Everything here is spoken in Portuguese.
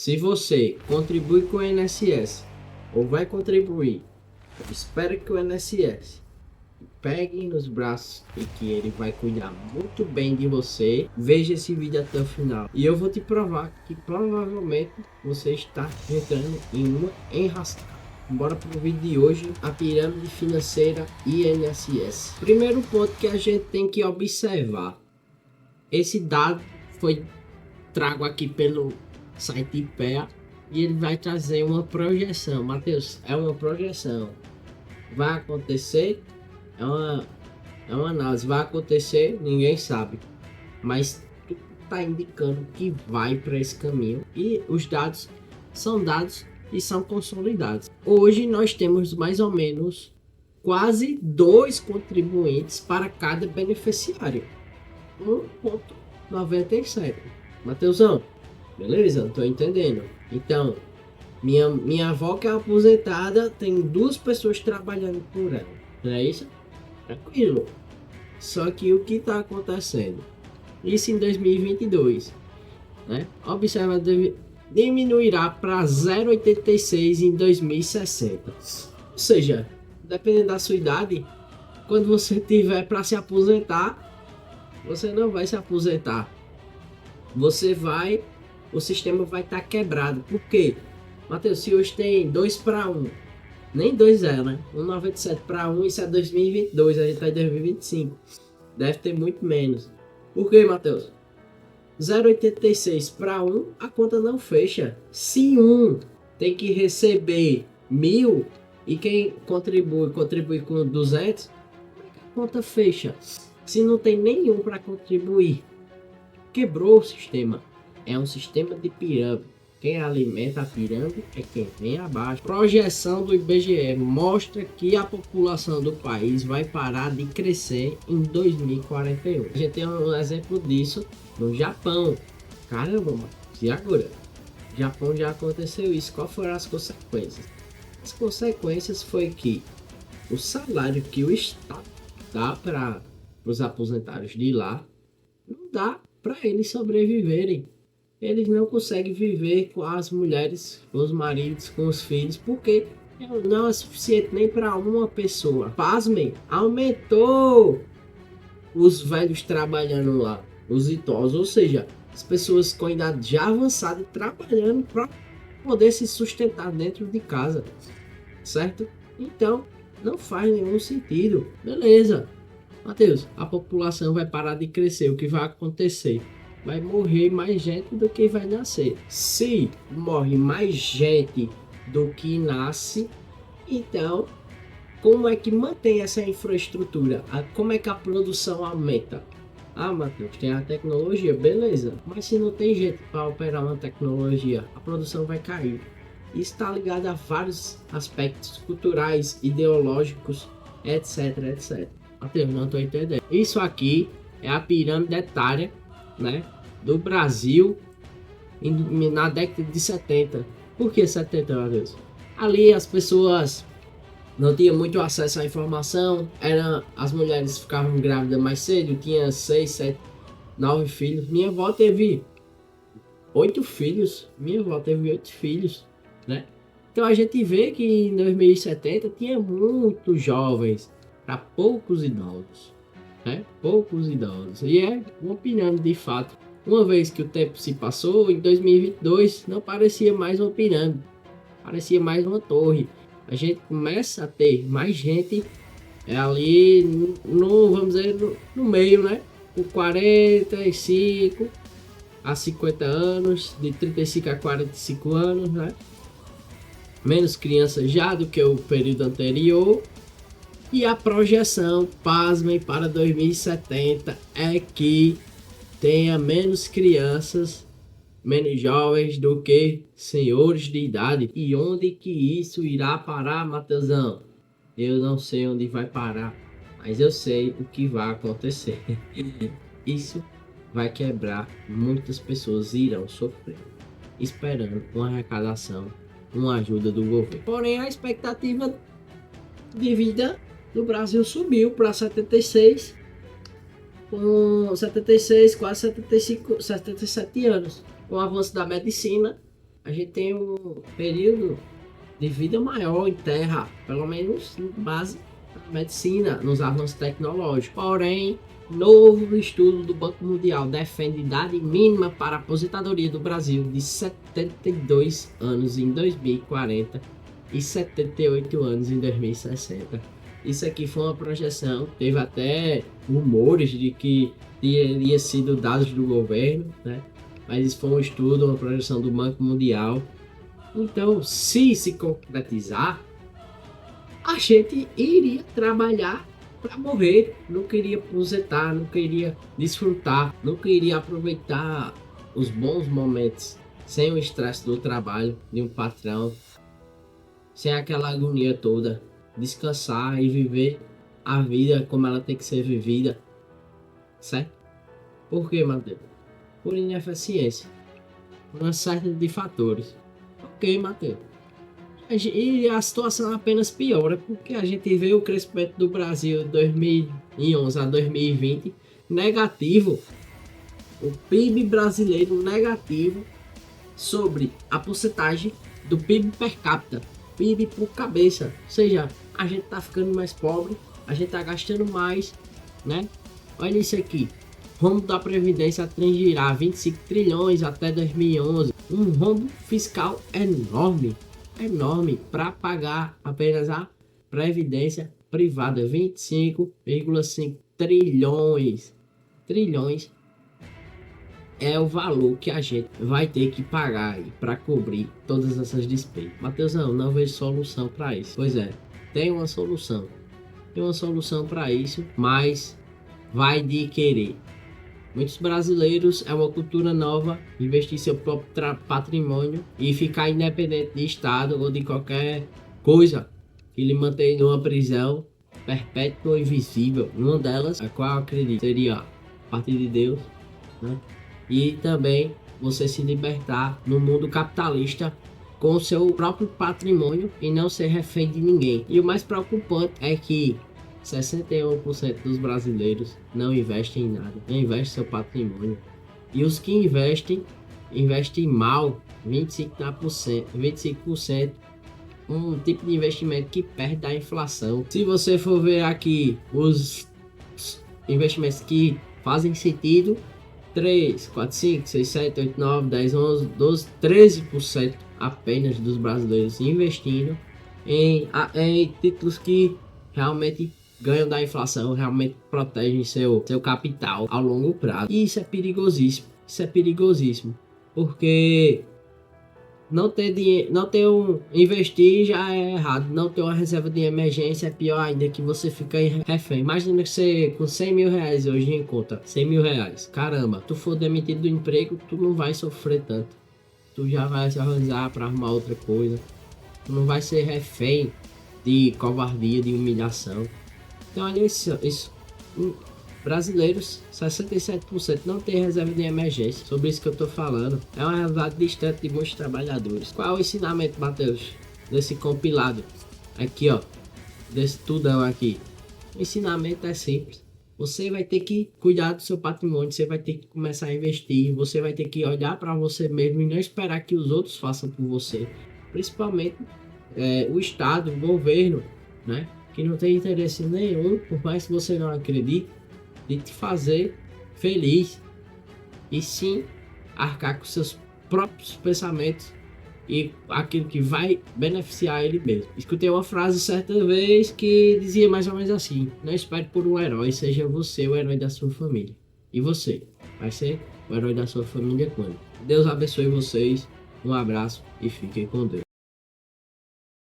Se você contribui com o INSS ou vai contribuir, eu espero que o INSS pegue nos braços e que ele vai cuidar muito bem de você. Veja esse vídeo até o final e eu vou te provar que provavelmente você está entrando em uma enrascada. Bora pro vídeo de hoje, a pirâmide financeira INSS. Primeiro ponto que a gente tem que observar. Esse dado foi trago aqui pelo site IPEA e ele vai trazer uma projeção. Matheus, é uma projeção. Vai acontecer? É uma análise. Vai acontecer? Ninguém sabe. Mas tudo está indicando que vai para esse caminho. E os dados são dados e são consolidados. Hoje nós temos mais ou menos quase 2 contribuintes para cada beneficiário. 1,97. Mateusão, beleza? Não tô entendendo. Então, minha avó que é aposentada tem 2 pessoas trabalhando por ela. Não é isso? Tranquilo. Só que o que está acontecendo? Isso em 2022, né? Observa, diminuirá para 0,86 em 2060. Ou seja, dependendo da sua idade, quando você tiver para se aposentar, você não vai se aposentar. O sistema vai estar quebrado. Por quê? Matheus, se hoje tem 2 para 1, nem 2 é, né? 1,97 para 1, isso é 2022, a gente está em 2025. Deve ter muito menos. Por quê, Matheus? 0,86 para 1, a conta não fecha. Se um tem que receber 1.000 e quem contribui com 200, a conta fecha. Se não tem nenhum para contribuir, quebrou o sistema. É um sistema de pirâmide. Quem alimenta a pirâmide é quem vem abaixo. Projeção do IBGE mostra que a população do país vai parar de crescer em 2041. A gente tem um exemplo disso no Japão. Caramba, mano. E agora? No Japão já aconteceu isso. Qual foram as consequências? As consequências foi que o salário que o Estado dá para os aposentados de lá não dá para eles sobreviverem. Eles não conseguem viver com as mulheres, com os maridos, com os filhos, porque não é suficiente nem para uma pessoa. Pasmem, aumentou os velhos trabalhando lá, os idosos, ou seja, as pessoas com idade já avançada trabalhando para poder se sustentar dentro de casa, certo? Então, não faz nenhum sentido. Beleza, Matheus, a população vai parar de crescer, o que vai acontecer? Vai morrer mais gente do que vai nascer. Se morre mais gente do que nasce, então como é que mantém essa infraestrutura? Como é que a produção aumenta? Ah, Matheus, tem a tecnologia, beleza. Mas se não tem gente para operar uma tecnologia, a produção vai cair. Isso está ligado a vários aspectos culturais, ideológicos, etc, etc. Matheus, não estou entendendo. Isso aqui é a pirâmide etária, né, do Brasil na década de 70. Por que 70, meu Deus? Ali as pessoas não tinham muito acesso à informação, as mulheres ficavam grávidas mais cedo, tinha 6, 7, 9 filhos. Minha avó teve 8 filhos, né? Então a gente vê que em 2070 tinha muitos jovens para poucos idosos. Poucos idosos. E é uma pirâmide de fato. Uma vez que o tempo se passou, em 2022 não parecia mais uma pirâmide, parecia mais uma torre. A gente começa a ter mais gente ali vamos dizer, no meio, né? Com 45 a 50 anos, de 35 a 45 anos, né? Menos crianças já do que o período anterior. E a projeção, pasmem, para 2070 é que tenha menos crianças, menos jovens do que senhores de idade. E onde que isso irá parar, Matheusão? Eu não sei onde vai parar, mas eu sei o que vai acontecer. Isso vai quebrar, muitas pessoas irão sofrer, esperando uma arrecadação, uma ajuda do governo. Porém, a expectativa de vida do Brasil subiu para 76, com 76, quase 75, 77 anos. Com o avanço da medicina, a gente tem um período de vida maior em terra, pelo menos em base na medicina, nos avanços tecnológicos. Porém, novo estudo do Banco Mundial defende idade mínima para a aposentadoria do Brasil de 72 anos em 2040 e 78 anos em 2060. Isso aqui foi uma projeção, teve até rumores de que teria sido dados do governo, né? Mas isso foi um estudo, uma projeção do Banco Mundial. Então, se concretizar, a gente iria trabalhar para morrer, não queria aposentar, não queria desfrutar, não queria aproveitar os bons momentos sem o estresse do trabalho de um patrão, sem aquela agonia toda, descansar e viver a vida como ela tem que ser vivida, certo? Por quê, Matheus? Por ineficiência, por uma série de fatores. Ok, Matheus. E a situação apenas piora porque a gente vê o crescimento do Brasil de 2011 a 2020 negativo. O PIB brasileiro negativo sobre a porcentagem do PIB per capita, PIB por cabeça. Ou seja, a gente tá ficando mais pobre, a gente tá gastando mais, né? Olha isso aqui. Rombo da Previdência atingirá 25 trilhões até 2011. Um rombo fiscal enorme para pagar apenas a Previdência privada. 25,5 trilhões. Trilhões é o valor que a gente vai ter que pagar para cobrir todas essas despesas. Matheusão, não vejo solução para isso. Pois é, tem uma solução. Tem uma solução para isso, mas vai de querer. Muitos brasileiros é uma cultura nova, investir seu próprio patrimônio e ficar independente de Estado ou de qualquer coisa que lhe mantém numa prisão perpétua ou invisível. Uma delas, a qual eu acredito, seria a partir de Deus, né? E também você se libertar no mundo capitalista com o seu próprio patrimônio e não ser refém de ninguém. E o mais preocupante é que 61% dos brasileiros não investem em nada, não investem seu patrimônio. E os que investem mal, 25%, um tipo de investimento que perde da inflação. Se você for ver aqui os investimentos que fazem sentido, 3, 4, 5, 6, 7, 8, 9, 10, 11, 12, 13% apenas dos brasileiros investindo em títulos que realmente ganham da inflação, realmente protegem seu capital ao longo prazo. E isso é perigosíssimo. Isso é perigosíssimo. Porque não ter dinheiro, investir já é errado. Não ter uma reserva de emergência é pior ainda, que você fica refém. Imagina que você com 100 mil reais hoje em conta. 100 mil reais. Caramba, tu for demitido do emprego, tu não vai sofrer tanto. Tu já vai se organizar para arrumar outra coisa. Tu não vai ser refém de covardia, de humilhação. Então olha isso. Brasileiros, 67% não tem reserva de emergência. Sobre isso que eu tô falando. É uma realidade distante de muitos trabalhadores. Qual é o ensinamento, Matheus, desse compilado? Aqui, ó. Desse tudão aqui. O ensinamento é simples. Você vai ter que cuidar do seu patrimônio. Você vai ter que começar a investir. Você vai ter que olhar para você mesmo e não esperar que os outros façam por você. Principalmente o Estado, o governo, né? Que não tem interesse nenhum, por mais que você não acredite, de te fazer feliz, e sim arcar com seus próprios pensamentos e aquilo que vai beneficiar ele mesmo. Escutei uma frase certa vez que dizia mais ou menos assim: não espere por um herói, seja você o herói da sua família. E você vai ser o herói da sua família quando? Deus abençoe vocês, um abraço e fiquem com Deus.